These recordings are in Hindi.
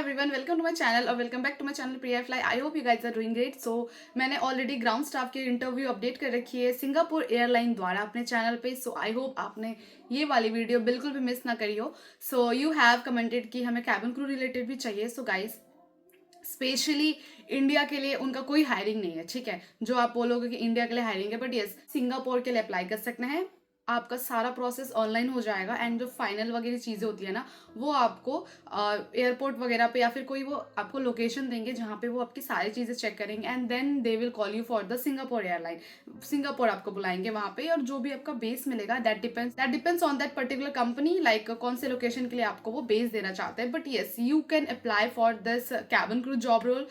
Everyone, welcome to my channel और welcome back to my channel Priya fly. I hope you guys are doing great. So मैंने ऑलरेडी ग्राउंड स्टाफ की इंटरव्यू अपडेट कर रखी है सिंगापुर एयरलाइन द्वारा अपने चैनल पे। सो आई होप आपने ये वाली वीडियो बिल्कुल भी मिस ना करी हो। सो यू हैव कमेंटेड कि हमें कैबिन क्रू रिलेटेड भी चाहिए। सो गाइस, स्पेशली इंडिया के लिए उनका कोई हायरिंग नहीं है, ठीक है। जो आप बोलोगे कि इंडिया के लिए हायरिंग है, बट यस, सिंगापुर के लिए अप्लाई कर सकते हैं। आपका सारा प्रोसेस ऑनलाइन हो जाएगा एंड जो फाइनल वगैरह चीज़ें होती है ना, वो आपको एयरपोर्ट वगैरह पे या फिर कोई वो आपको लोकेशन देंगे जहाँ पे वो आपकी सारी चीज़ें चेक करेंगे and then they will call you for the Singapore airline. Singapore आपको बुलाएंगे वहाँ पे, और जो भी आपका बेस मिलेगा that depends on that particular company, like कौन से लोकेशन के लिए आपको वो बेस देना चाहते हैं। But yes, you can apply for this cabin crew job role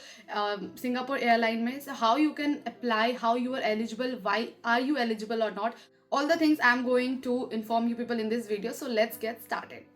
Singapore airline में। How you can apply, how you are eligible, why are you eligible और not, all the things I'm going to inform you people in this video. So let's get started.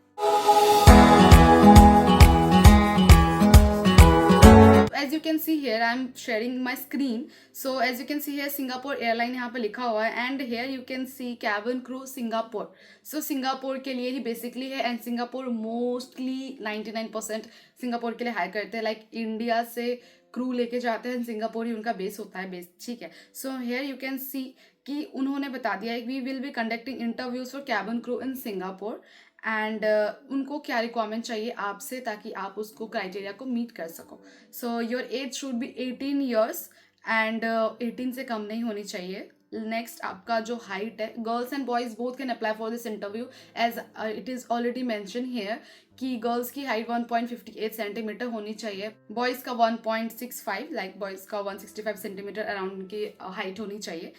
As you can see here, I'm sharing my screen. So as you can see here, Singapore Airline यहाँ पे लिखा हुआ है and here you can see cabin crew Singapore. So Singapore के लिए ही बेसिकली है एंड सिंगापुर मोस्टली 99% सिंगापुर के लिए हायर करते हैं। लाइक इंडिया से क्रू लेके जाते हैं, सिंगापुर ही उनका बेस होता है, बेस, ठीक है। So here you can see कि उन्होंने बता दिया है, we will be conducting interviews for cabin crew in Singapore and उनको क्या रिक्वायरमेंट चाहिए आपसे ताकि आप उसको क्राइटेरिया को मीट कर सको। So your age should be 18 years and 18 से कम नहीं होनी चाहिए। नेक्स्ट, आपका जो हाइट है, girls and boys both can apply for this interview as it is already mention here कि गर्ल्स की हाइट 1.58 सेंटीमीटर होनी चाहिए, बॉयज का 1.65, लाइक बॉयज का 165 सेंटीमीटर अराउंड की हाइट होनी चाहिए।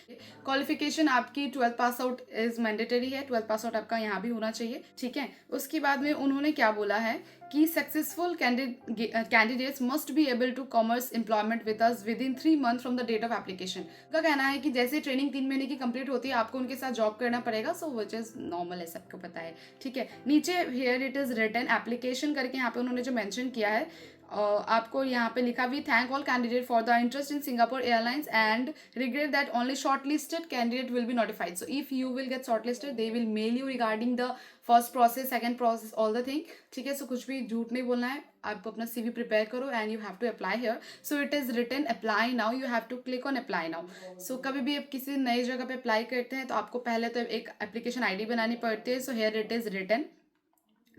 क्वालिफिकेशन आपकी 12th pass out is mandatory है, 12th पास आउट आपका यहाँ भी होना चाहिए, ठीक है। उसके बाद में उन्होंने क्या बोला है कि successful candidates must be able to commerce employment with us within 3 month from the date of application. उनका कहना है कि जैसे ट्रेनिंग 3 महीने की कंप्लीट होती है, आपको उनके साथ जॉब करना पड़ेगा। सो विच इज नॉर्मल है, सबको पता है, ठीक है। नीचे here it is written application करके यहाँ पे उन्होंने जो मेंशन किया है, आपको यहाँ पे लिखा, we thank all candidate for the interest in Singapore airlines and regret that only shortlisted candidate will be notified. So if you will get shortlisted, they will mail you regarding the first process, second process, all the thing, ठीक है। सो कुछ भी झूठ नहीं बोलना है, आपको अपना सीवी प्रिपेयर करो and you have to apply here. So it is written apply now, you have to click on apply now. So कभी भी आप किसी नई जगह पे अप्लाई करते हैं तो आपको पहले तो एक एप्लीकेशन आईडी बनानी पड़ती है। So here it is written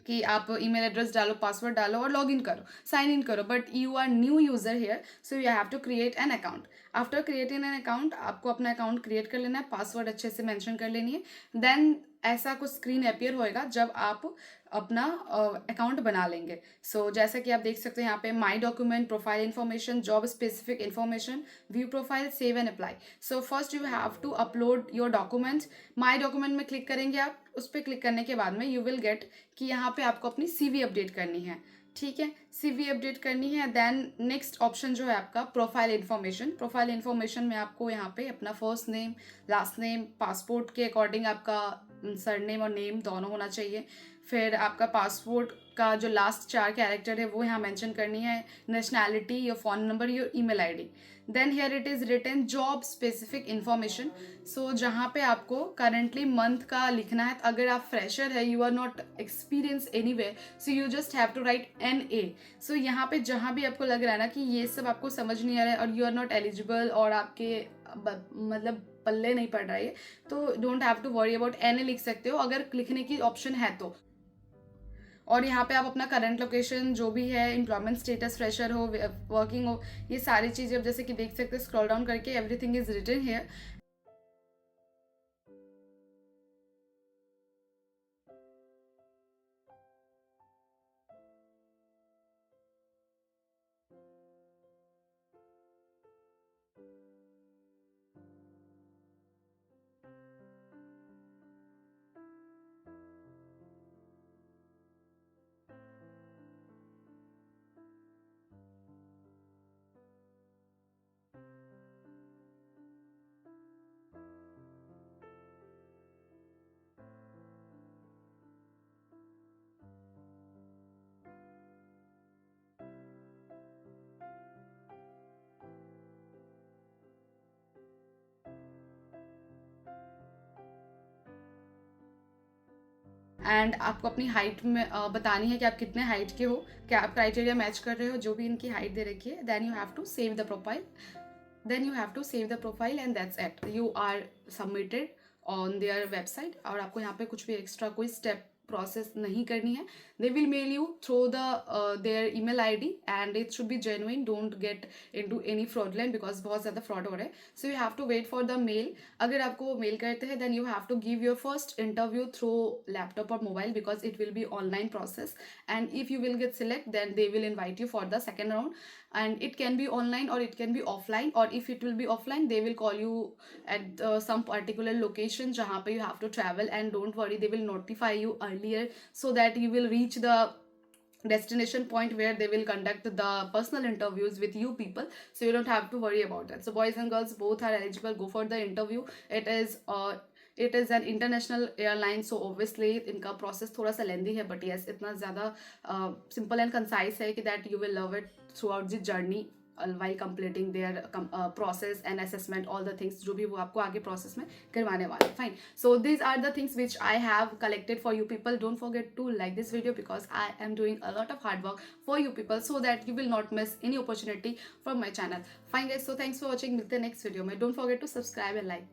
कि आप ईमेल एड्रेस डालो, पासवर्ड डालो और लॉग इन करो, साइन इन करो। But you are new user here, so you have to create an account. After creating an account, आपको अपना अकाउंट क्रिएट कर लेना है, पासवर्ड अच्छे से मेंशन कर लेनी है। देन ऐसा कुछ स्क्रीन अपियर होएगा जब आप अपना अकाउंट बना लेंगे। सो जैसा कि आप देख सकते हैं यहाँ पे my document, profile information, job specific information, view profile, save and apply. So first you have to upload your documents. My document में क्लिक करेंगे आप, उस पर क्लिक करने के बाद में यू विल गेट कि यहाँ पे आपको अपनी सीवी अपडेट करनी है, ठीक है। सीवी अपडेट करनी है। देन नेक्स्ट ऑप्शन जो है आपका प्रोफाइल इन्फॉर्मेशन। प्रोफाइल इन्फॉर्मेशन में आपको यहाँ पे अपना first name, last name, passport के अकॉर्डिंग आपका सरनेम और नेम दोनों होना चाहिए। फिर आपका पासपोर्ट का जो लास्ट 4 कैरेक्टर है वो यहाँ मेंशन करनी है, nationality, your phone number, your email ID. Then here it is written job specific information. So जहाँ पे आपको करेंटली मंथ का लिखना है, अगर आप फ्रेशर है, you are not experience any way, so you just have to write NA। सो यहाँ पे जहाँ भी आपको लग रहा है ना कि ये सब आपको समझ नहीं आ रहा है और यू आर नॉट एलिजिबल और आपके मतलब पल्ले नहीं पड़ रहा है, तो don't have to worry about NA लिख सकते हो अगर लिखने की ऑप्शन है तो। और यहाँ पे आप अपना करंट लोकेशन जो भी है, एम्प्लॉयमेंट स्टेटस, फ्रेशर हो, वर्किंग हो, ये सारी चीज़ें अब जैसे कि देख सकते हैं, स्क्रॉल डाउन करके everything is written here. And आपको अपनी हाइट में बतानी है कि आप कितने हाइट के हो, क्या आप क्राइटेरिया मैच कर रहे हो, जो भी इनकी हाइट दे रखी है. Then you have to save the profile. And that's it, you are submitted on their website. और आपको यहाँ पे कुछ भी एक्स्ट्रा कोई स्टेप प्रोसेस नहीं करनी है. They will mail you through the their email ID and it should be genuine. Don't get into any fraudulent because बहुत ज़्यादा फ्रॉड हो रहा है. So you have to wait for the mail. अगर आपको वो मेल करते हैं then you have to give your first interview through laptop और mobile because it will be online process. And if you will get select then they will invite you for the second round, and it can be online or it can be offline. Or if it will be offline, they will call you at some particular location jahan pe you have to travel. And don't worry, they will notify you earlier so that you will reach the destination point where they will conduct the personal interviews with you people, so you don't have to worry about that. So boys and girls both are eligible, go for the interview. It is an international airline, so obviously इनका process थोड़ा सा lengthy है, but yes इतना ज़्यादा simple and concise है कि that you will love it throughout the journey while completing their process and assessment, all the things जो भी वो आपको आगे process में करवाने वाले. Fine, so these are the things which I have collected for you people. Don't forget to like this video because I am doing a lot of hard work for you people so that you will not miss any opportunity from my channel. Fine guys, so thanks for watching. मिलते हैं next video में. Don't forget to subscribe and like.